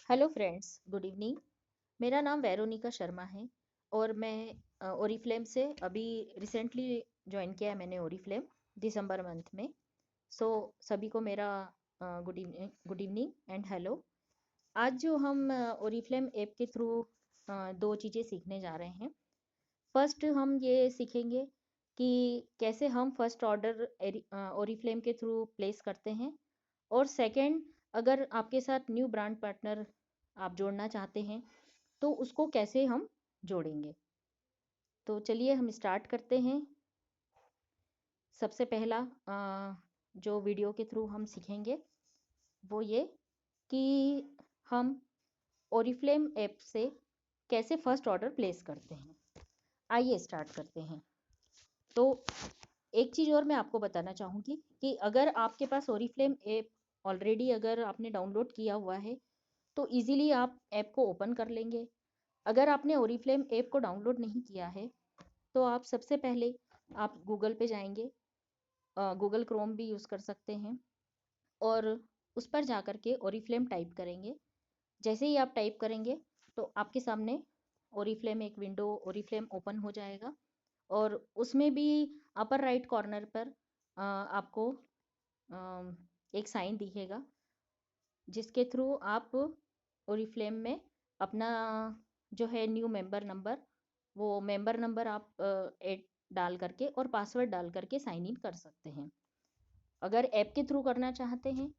Hello friends, good evening. मेरा नाम Veronica Sharma है और मैं ओरीफ्लेम से अभी रिसेंटली ज्वाइन किया है मैंने ओरीफ्लेम दिसंबर मंथ में। सो सभी को मेरा गुड इवनिंग एंड हेलो। आज जो हम ओरीफ्लेम ऐप के थ्रू दो चीज़ें सीखने जा रहे हैं। फर्स्ट हम ये सीखेंगे कि कैसे हम फर्स्ट ऑर्डर ओरीफ्लेम के थ्रू प्लेस करते हैं। और सेकंड, अगर आपके साथ न्यू ब्रांड पार्टनर आप जोड़ना चाहते हैं तो उसको कैसे हम जोड़ेंगे। तो चलिए हम स्टार्ट करते हैं। सबसे पहला जो वीडियो के थ्रू हम सीखेंगे वो ये कि हम ओरीफ्लेम ऐप से कैसे फर्स्ट ऑर्डर प्लेस करते हैं। आइए स्टार्ट करते हैं। तो एक चीज़ और मैं आपको बताना चाहूँगी कि अगर आपके पास ओरीफ्लेम ऐप ऑलरेडी अगर आपने डाउनलोड किया हुआ है तो इजीली आप ऐप को ओपन कर लेंगे। अगर आपने ओरीफ्लेम ऐप को डाउनलोड नहीं किया है तो आप सबसे पहले आप गूगल पे जाएंगे। गूगल क्रोम भी यूज़ कर सकते हैं और उस पर जा कर के ओरीफ्लेम टाइप करेंगे। जैसे ही आप टाइप करेंगे तो आपके सामने ओरीफ्लेम एक विंडो ओरीफ्लेम ओपन हो जाएगा और उसमें भी अपर राइट कॉर्नर पर आपको एक साइन दिखेगा जिसके थ्रू आप ओरीफ्लेम में अपना जो है न्यू मेंबर नंबर, वो मेंबर नंबर आप ऐड डाल करके और पासवर्ड डाल करके साइन इन कर सकते हैं। अगर ऐप के थ्रू करना चाहते हैं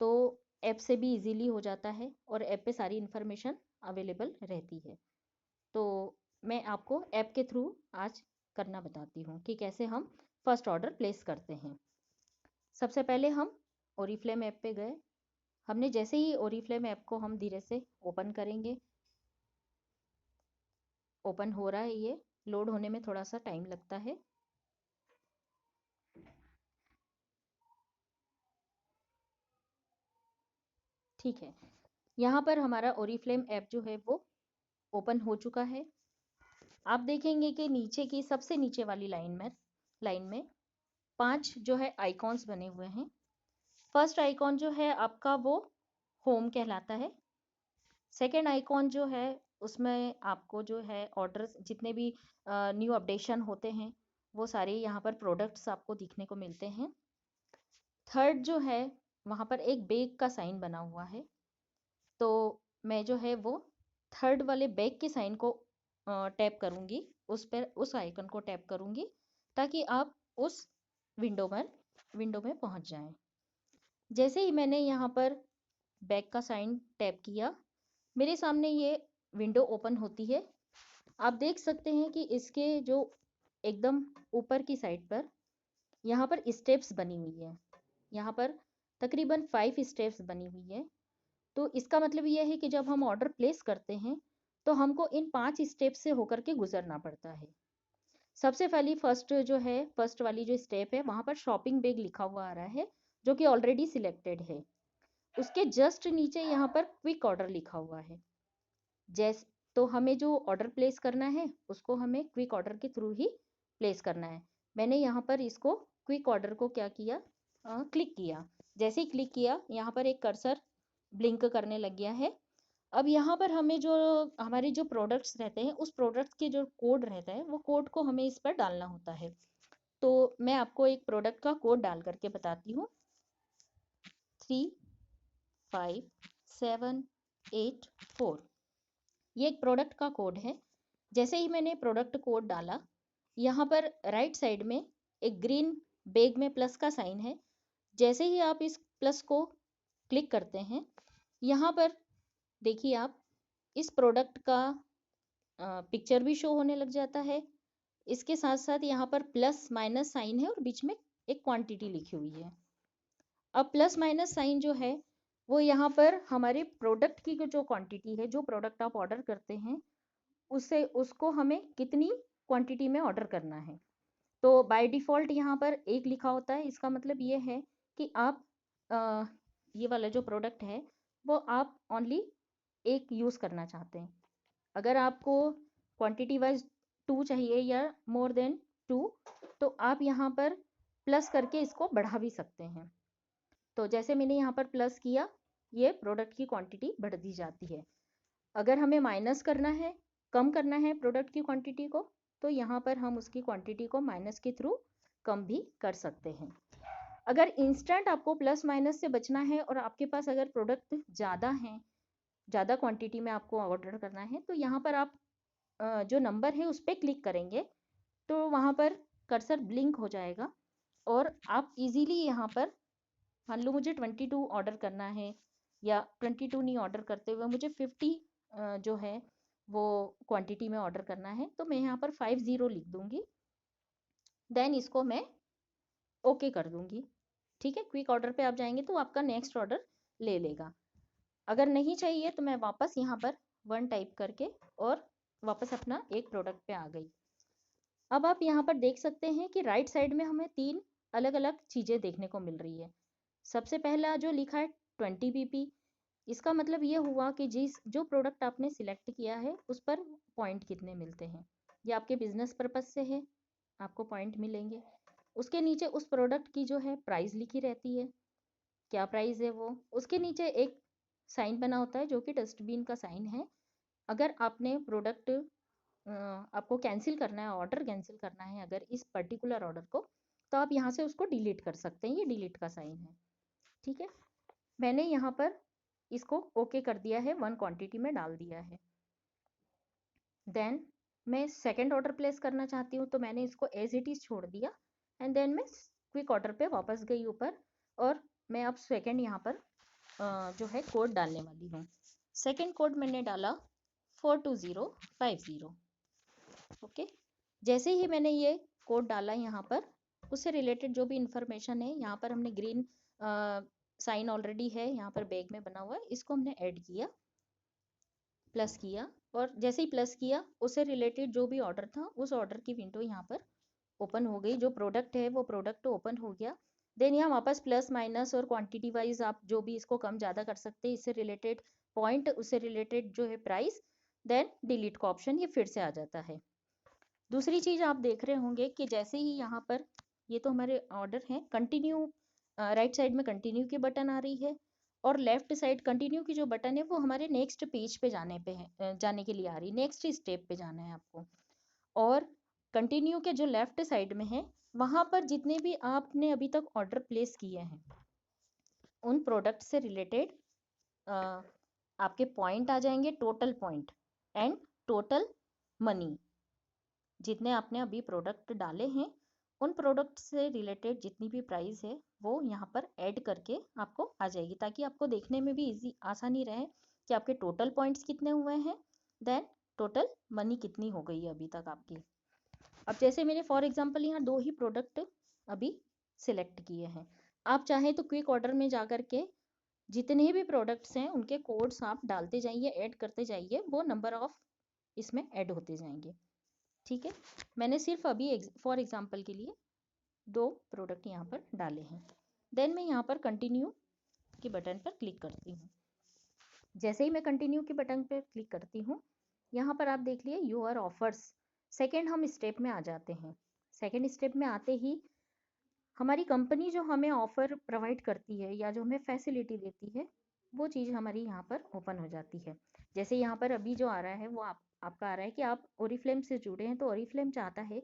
तो ऐप से भी इजीली हो जाता है और ऐप पे सारी इन्फॉर्मेशन अवेलेबल रहती है। तो मैं आपको ऐप के थ्रू आज करना बताती हूँ कि कैसे हम फर्स्ट ऑर्डर प्लेस करते हैं। सबसे पहले हम ओरीफ्लेम ऐप पे गए। हमने जैसे ही ओरीफ्लेम ऐप को हम धीरे से ओपन करेंगे। ओपन हो रहा है, ये लोड होने में थोड़ा सा टाइम लगता है। ठीक है, यहाँ पर हमारा ओरीफ्लेम ऐप जो है वो ओपन हो चुका है। आप देखेंगे कि नीचे की सबसे नीचे वाली लाइन में 5 जो है आइकॉन्स बने हुए हैं। फर्स्ट आइकॉन जो है आपका वो होम कहलाता है। सेकंड आइकॉन जो है उसमें आपको जो है ऑर्डर्स जितने भी न्यू अपडेशन होते हैं वो सारे यहाँ पर प्रोडक्ट्स आपको दिखने को मिलते हैं। थर्ड जो है वहाँ पर एक बैग का साइन बना हुआ है, तो मैं जो है वो थर्ड वाले बैग के साइन को टैप करूँगी, उस पर उस आइकन को टैप करूँगी ताकि आप उस विंडो में पहुँच जाएं। जैसे ही मैंने यहाँ पर बैग का साइन टैप किया, मेरे सामने ये विंडो ओपन होती है। आप देख सकते हैं कि इसके जो एकदम ऊपर की साइड पर यहाँ पर स्टेप्स बनी हुई है। यहाँ पर तकरीबन 5 स्टेप्स बनी हुई है। तो इसका मतलब ये है कि जब हम ऑर्डर प्लेस करते हैं तो हमको इन 5 स्टेप से होकर के गुजरना पड़ता है। सबसे पहली फर्स्ट वाली जो स्टेप है वहाँ पर शॉपिंग बैग लिखा हुआ आ रहा है जो कि ऑलरेडी सिलेक्टेड है। उसके जस्ट नीचे यहाँ पर क्विक ऑर्डर लिखा हुआ है। जैस तो हमें जो ऑर्डर प्लेस करना है उसको हमें क्विक ऑर्डर के थ्रू ही प्लेस करना है। मैंने यहाँ पर इसको क्विक ऑर्डर को क्या किया, क्लिक किया। जैसे ही क्लिक किया यहाँ पर एक कर्सर ब्लिंक करने लग गया है। अब यहाँ पर हमें जो हमारे जो प्रोडक्ट्स रहते हैं उस प्रोडक्ट के जो कोड रहता है वो कोड को हमें इस पर डालना होता है। तो मैं आपको एक प्रोडक्ट का कोड डाल करके बताती हूँ। 357784, ये एक प्रोडक्ट का कोड है। जैसे ही मैंने प्रोडक्ट कोड डाला, यहाँ पर राइट साइड में एक ग्रीन बैग में प्लस का साइन है। जैसे ही आप इस प्लस को क्लिक करते हैं, यहाँ पर देखिए आप इस प्रोडक्ट का पिक्चर भी शो होने लग जाता है। इसके साथ साथ यहाँ पर प्लस माइनस साइन है और बीच में एक क्वांटिटी लिखी हुई है। अब प्लस माइनस साइन जो है वो यहाँ पर हमारे प्रोडक्ट की जो क्वांटिटी है, जो प्रोडक्ट आप ऑर्डर करते हैं उससे उसको हमें कितनी क्वांटिटी में ऑर्डर करना है। तो बाय डिफ़ॉल्ट यहाँ पर एक लिखा होता है। इसका मतलब ये है कि आप ये वाला जो प्रोडक्ट है वो आप ओनली एक यूज़ करना चाहते हैं। अगर आपको क्वांटिटी वाइज 2 चाहिए या मोर देन 2 तो आप यहाँ पर प्लस करके इसको बढ़ा भी सकते हैं। तो जैसे मैंने यहाँ पर प्लस किया ये प्रोडक्ट की क्वांटिटी बढ़ दी जाती है। अगर हमें माइनस करना है, कम करना है प्रोडक्ट की क्वांटिटी को, तो यहाँ पर हम उसकी क्वांटिटी को माइनस के थ्रू कम भी कर सकते हैं। अगर इंस्टेंट आपको प्लस माइनस से बचना है और आपके पास अगर प्रोडक्ट ज़्यादा हैं, ज़्यादा क्वांटिटी में आपको ऑर्डर करना है, तो यहाँ पर आप जो नंबर है उस पर क्लिक करेंगे तो वहाँ पर कर्सर ब्लिंक हो जाएगा और आप इजीली यहाँ पर, मान लो मुझे 22 ऑर्डर करना है या 22 नहीं ऑर्डर करते हुए मुझे 50 जो है वो क्वांटिटी में ऑर्डर करना है, तो मैं यहाँ पर 50 लिख दूंगी। देन इसको मैं ओके कर दूंगी। ठीक है, क्विक ऑर्डर पे आप जाएंगे तो आपका नेक्स्ट ऑर्डर ले लेगा। अगर नहीं चाहिए तो मैं वापस यहाँ पर 1 टाइप करके और वापस अपना एक प्रोडक्ट पे आ गई। अब आप यहाँ पर देख सकते हैं कि राइट साइड में हमें 3 अलग अलग चीज़ें देखने को मिल रही है। सबसे पहला जो लिखा है 20 BP, इसका मतलब ये हुआ कि जो प्रोडक्ट आपने सिलेक्ट किया है उस पर पॉइंट कितने मिलते हैं। ये आपके बिजनेस पर्पज से है, आपको पॉइंट मिलेंगे। उसके नीचे उस प्रोडक्ट की जो है प्राइस लिखी रहती है, क्या प्राइस है वो। उसके नीचे एक साइन बना होता है जो कि डस्टबिन का साइन है। अगर आपने प्रोडक्ट आपको कैंसिल करना है, ऑर्डर कैंसिल करना है अगर इस पर्टिकुलर ऑर्डर को, तो आप यहाँ से उसको डिलीट कर सकते हैं। ये डिलीट का साइन है। ठीक है, मैंने यहाँ पर इसको ओके कर दिया है, 1 क्वांटिटी में डाल दिया है। देन मैं सेकंड ऑर्डर प्लेस करना चाहती हूँ तो मैंने इसको एज इट इज़ छोड़ दिया एंड देन मैं क्विक ऑर्डर पे वापस गई ऊपर और मैं अब सेकंड यहाँ पर जो है कोड डालने वाली हूँ। सेकंड कोड मैंने डाला 42050। ओके, जैसे ही मैंने ये कोड डाला यहाँ पर, उससे रिलेटेड जो भी इंफॉर्मेशन है यहाँ पर हमने ग्रीन साइन ऑलरेडी है यहाँ पर बैग में बना हुआ है, इसको हमने ऐड किया, प्लस किया और जैसे ही प्लस किया उससे रिलेटेड जो भी ऑर्डर था उस ऑर्डर की विंडो यहाँ पर ओपन हो गई। जो प्रोडक्ट है वो प्रोडक्ट ओपन हो गया। देन यहाँ वापस प्लस माइनस और क्वांटिटी वाइज आप जो भी इसको कम ज़्यादा कर सकते हैं, इससे रिलेटेड पॉइंट, उससे रिलेटेड जो है प्राइस, देन डिलीट का ऑप्शन ये फिर से आ जाता है। दूसरी चीज़ आप देख रहे होंगे कि जैसे ही यहाँ पर ये तो हमारे ऑर्डर हैं, कंटिन्यू राइट साइड में कंटिन्यू की बटन आ रही है और लेफ्ट साइड कंटिन्यू की जो बटन है वो हमारे नेक्स्ट पेज पे जाने पे है, जाने के लिए आ रही है, नेक्स्ट स्टेप पे जाना है आपको। और कंटिन्यू के जो लेफ्ट साइड में है वहाँ पर जितने भी आपने अभी तक ऑर्डर प्लेस किए हैं उन प्रोडक्ट से रिलेटेड आपके पॉइंट आ जाएंगे, total point and total money. जितने आपने अभी प्रोडक्ट डाले हैं उन प्रोडक्ट से रिलेटेड जितनी भी प्राइस है वो यहाँ पर ऐड करके आपको आ जाएगी, ताकि आपको देखने में भी इजी आसानी रहे कि आपके टोटल पॉइंट्स कितने हुए हैं, देन टोटल मनी कितनी हो गई है अभी तक आपकी। अब जैसे मैंने फॉर एग्जांपल यहाँ 2 ही प्रोडक्ट अभी सिलेक्ट किए हैं, आप चाहें तो क्विक ऑर्डर में जा कर के जितने भी प्रोडक्ट्स हैं उनके कोड्स आप डालते जाइए, ऐड करते जाइए, वो नंबर ऑफ इसमें ऐड होते जाएंगे। ठीक है, मैंने सिर्फ अभी फॉर एग्जांपल के लिए 2 प्रोडक्ट यहाँ पर डाले हैं। देन मैं यहाँ पर कंटिन्यू के बटन पर क्लिक करती हूँ। जैसे ही मैं कंटिन्यू के बटन पर क्लिक करती हूँ यहाँ पर आप देख लिए योर ऑफर्स, सेकेंड हम स्टेप में आ जाते हैं। सेकेंड स्टेप में आते ही हमारी कंपनी जो हमें ऑफर प्रोवाइड करती है या जो हमें फैसिलिटी देती है वो चीज़ हमारी यहाँ पर ओपन हो जाती है। जैसे यहाँ पर अभी जो आ रहा है वो आपका आ रहा है कि आप ओरिफ्लेम से जुड़े हैं, तो ओरिफ्लेम चाहता है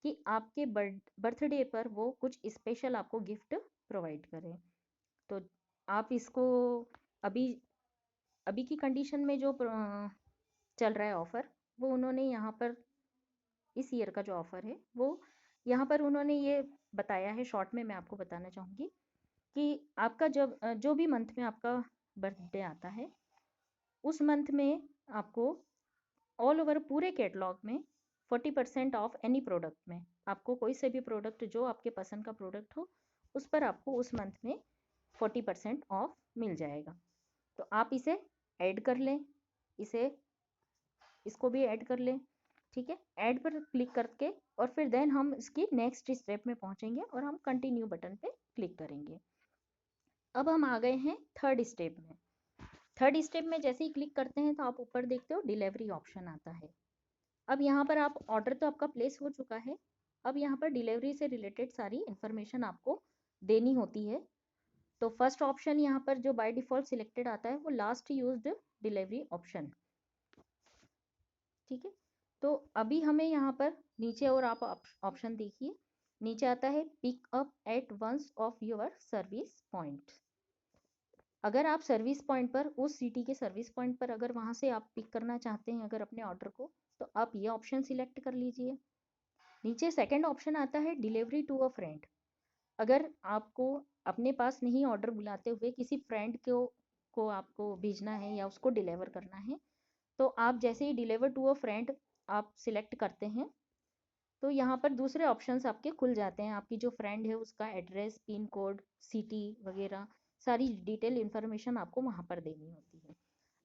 कि आपके बर्थडे पर वो कुछ स्पेशल आपको गिफ्ट प्रोवाइड करें। तो आप इसको अभी अभी की कंडीशन में जो चल रहा है ऑफ़र, वो उन्होंने यहाँ पर इस ईयर का जो ऑफ़र है वो यहाँ पर उन्होंने ये बताया है। शॉर्ट में मैं आपको बताना चाहूँगी कि आपका जब जो भी मंथ में आपका बर्थडे आता है उस मंथ में आपको ऑल ओवर पूरे कैटलॉग में 40% ऑफ एनी प्रोडक्ट में, आपको कोई से भी प्रोडक्ट जो आपके पसंद का प्रोडक्ट हो उस पर आपको उस मंथ में 40% ऑफ मिल जाएगा। तो आप इसे ऐड कर लें, इसे इसको भी ऐड कर लें। ठीक है, ऐड पर क्लिक करके और फिर देन हम इसकी नेक्स्ट स्टेप में पहुंचेंगे और हम कंटिन्यू बटन पे क्लिक करेंगे। अब हम आ गए हैं थर्ड स्टेप में। थर्ड स्टेप में जैसे ही क्लिक करते हैं तो आप ऊपर देखते हो डिलीवरी ऑप्शन आता है। अब यहाँ पर आप ऑर्डर तो आपका प्लेस हो चुका है, अब यहाँ पर डिलीवरी से रिलेटेड सारी इन्फॉर्मेशन आपको देनी होती है। तो फर्स्ट ऑप्शन यहाँ पर जो बाय डिफ़ॉल्ट सिलेक्टेड आता है वो लास्ट यूज्ड डिलीवरी ऑप्शन, ठीक है। तो अभी हमें यहाँ पर नीचे और आप ऑप्शन देखिए, नीचे आता है pick up at once of your service point. अगर आप सर्विस पॉइंट पर, उस सिटी के सर्विस पॉइंट पर अगर वहाँ से आप पिक करना चाहते हैं अगर अपने ऑर्डर को, तो आप ये ऑप्शन सिलेक्ट कर लीजिए। नीचे सेकंड ऑप्शन आता है डिलीवरी टू अ फ्रेंड। अगर आपको अपने पास नहीं ऑर्डर बुलाते हुए किसी फ्रेंड को आपको भेजना है या उसको डिलीवर करना है, तो आप जैसे ही डिलीवर टू अ फ्रेंड आप सिलेक्ट करते हैं, तो यहाँ पर दूसरे ऑप्शंस आपके खुल जाते हैं। आपकी जो फ्रेंड है उसका एड्रेस, पिन कोड, सिटी वगैरह सारी डिटेल इन्फॉर्मेशन आपको वहाँ पर देनी होती है।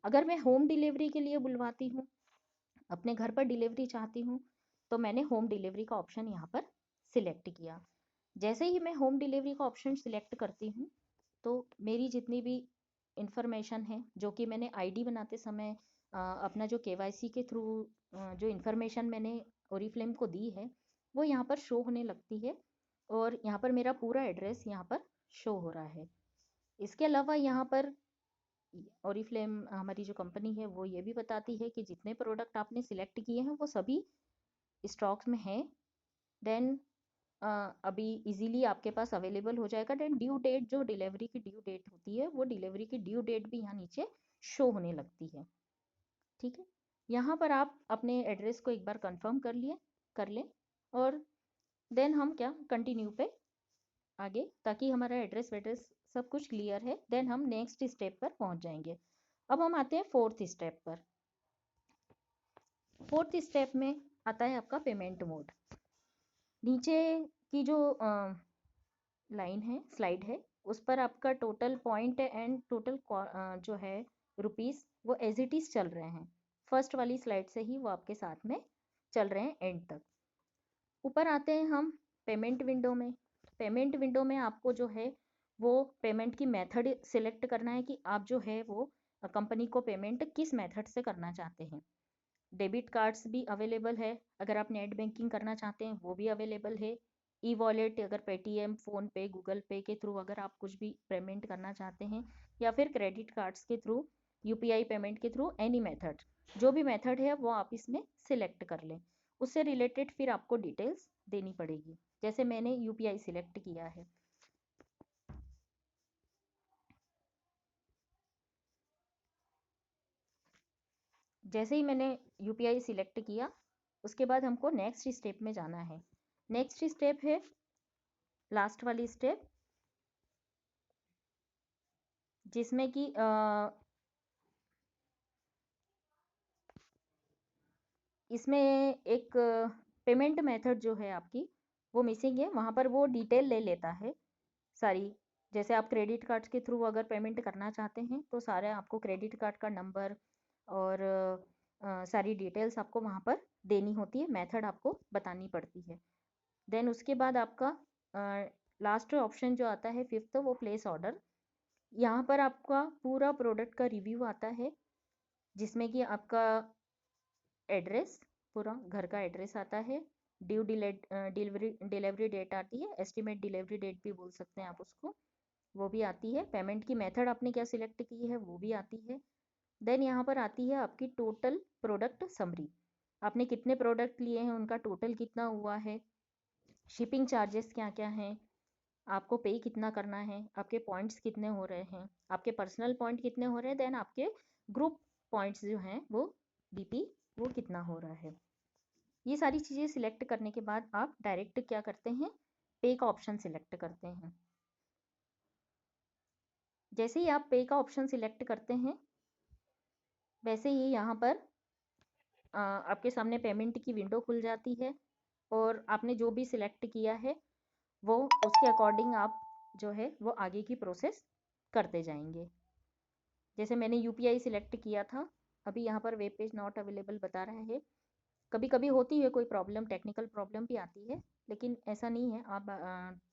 अगर मैं होम डिलीवरी के लिए बुलवाती हूँ, अपने घर पर डिलीवरी चाहती हूँ, तो मैंने होम डिलीवरी का ऑप्शन यहाँ पर सिलेक्ट किया। जैसे ही मैं होम डिलीवरी का ऑप्शन सिलेक्ट करती हूँ, तो मेरी जितनी भी इंफॉर्मेशन है जो कि मैंने आईडी बनाते समय अपना जो केवाईसी के थ्रू जो इन्फॉर्मेशन मैंने ओरीफ्लेम को दी है वो यहाँ पर शो होने लगती है, और यहाँ पर मेरा पूरा एड्रेस यहाँ पर शो हो रहा है। इसके अलावा यहाँ पर ओरीफ्लेम हमारी जो कंपनी है वो ये भी बताती है कि जितने प्रोडक्ट आपने सिलेक्ट किए हैं वो सभी स्टॉक्स में हैं। देन अभी इजीली आपके पास अवेलेबल हो जाएगा। देन ड्यू डेट, जो डिलीवरी की ड्यू डेट होती है वो डिलीवरी की ड्यू डेट भी यहाँ नीचे शो होने लगती है, ठीक है। यहाँ पर आप अपने एड्रेस को एक बार कंफर्म कर लें, और देन हम क्या कंटिन्यू पे आगे, ताकि हमारा एड्रेस वेड्रेस सब कुछ क्लियर है, देन हम नेक्स्ट स्टेप पर पहुँच जाएंगे। अब हम आते हैं फोर्थ स्टेप पर। फोर्थ स्टेप में आता है आपका पेमेंट मोड। नीचे की जो लाइन है, स्लाइड है, उस पर आपका टोटल पॉइंट एंड टोटल जो है रुपीस वो एज इट इज चल रहे हैं। फर्स्ट वाली स्लाइड से ही वो आपके साथ में चल रहे हैं एंड तक। ऊपर आते हैं हम पेमेंट विंडो में। पेमेंट विंडो में आपको जो है वो पेमेंट की मेथड सिलेक्ट करना है कि आप जो है वो कंपनी को पेमेंट किस मेथड से करना चाहते हैं। डेबिट कार्ड्स भी अवेलेबल है, अगर आप नेट बैंकिंग करना चाहते हैं वो भी अवेलेबल है। ई वॉलेट, अगर पेटीएम, फ़ोन पे, गूगल पे के थ्रू अगर आप कुछ भी पेमेंट करना चाहते हैं, या फिर क्रेडिट कार्ड्स के थ्रू, यूपीआई पेमेंट के थ्रू, एनी मेथड, जो भी मेथड है वो आप इसमें सिलेक्ट कर लें। उससे रिलेटेड फिर आपको डिटेल्स देनी पड़ेगी। जैसे मैंने यूपीआई सिलेक्ट किया है, जैसे ही मैंने यूपीआई सिलेक्ट किया उसके बाद हमको नेक्स्ट स्टेप में जाना है। नेक्स्ट स्टेप है लास्ट वाली स्टेप, जिसमें कि इसमें एक पेमेंट मेथड जो है आपकी वो मिसिंग है, वहाँ पर वो डिटेल ले लेता है सारी। जैसे आप क्रेडिट कार्ड के थ्रू अगर पेमेंट करना चाहते हैं तो सारे आपको क्रेडिट कार्ड का नंबर और सारी डिटेल्स आपको वहाँ पर देनी होती है, मेथड आपको बतानी पड़ती है। देन उसके बाद आपका लास्ट ऑप्शन जो आता है फिफ्थ, वो प्लेस ऑर्डर। यहाँ पर आपका पूरा प्रोडक्ट का रिव्यू आता है, जिसमें कि आपका एड्रेस, पूरा घर का एड्रेस आता है, ड्यू डिलीवरी डेट आती है, एस्टिमेट डिलीवरी डेट भी बोल सकते हैं आप उसको, वो भी आती है। पेमेंट की मेथड आपने क्या सिलेक्ट की है वो भी आती है। देन यहाँ पर आती है आपकी टोटल प्रोडक्ट समरी, आपने कितने प्रोडक्ट लिए हैं, उनका टोटल कितना हुआ है, शिपिंग चार्जेस क्या क्या हैं, आपको पे कितना करना है, आपके पॉइंट्स कितने हो रहे हैं, आपके पर्सनल पॉइंट कितने हो रहे हैं, देन आपके ग्रुप पॉइंट्स जो हैं वो डीपी वो कितना हो रहा है। ये सारी चीज़ें सिलेक्ट करने के बाद आप डायरेक्ट क्या करते हैं, पे का ऑप्शन सिलेक्ट करते हैं। जैसे ही आप पे का ऑप्शन सिलेक्ट करते हैं, वैसे ही यहाँ पर आपके सामने पेमेंट की विंडो खुल जाती है, और आपने जो भी सिलेक्ट किया है वो उसके अकॉर्डिंग आप जो है वो आगे की प्रोसेस करते जाएंगे। जैसे मैंने यूपीआई सिलेक्ट किया था, अभी यहाँ पर वेब पेज नॉट अवेलेबल बता रहा है। कभी कभी होती है कोई प्रॉब्लम, टेक्निकल प्रॉब्लम भी आती है, लेकिन ऐसा नहीं है, आप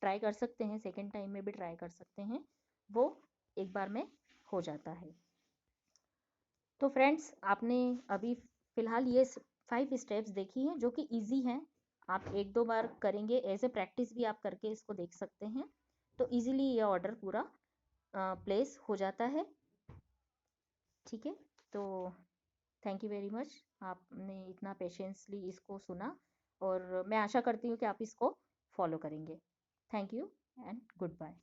ट्राई कर सकते हैं, सेकेंड टाइम में भी ट्राई कर सकते हैं, वो एक बार में हो जाता है। तो फ्रेंड्स, आपने अभी फ़िलहाल ये 5 स्टेप्स देखी हैं जो कि ईजी हैं। आप एक दो बार करेंगे, एज ए प्रैक्टिस भी आप करके इसको देख सकते हैं, तो ईजिली ये ऑर्डर पूरा प्लेस हो जाता है। ठीक है, तो थैंक यू वेरी मच, आपने इतना पेशेंसली इसको सुना और मैं आशा करती हूँ कि आप इसको फॉलो करेंगे। Thank you and good bye.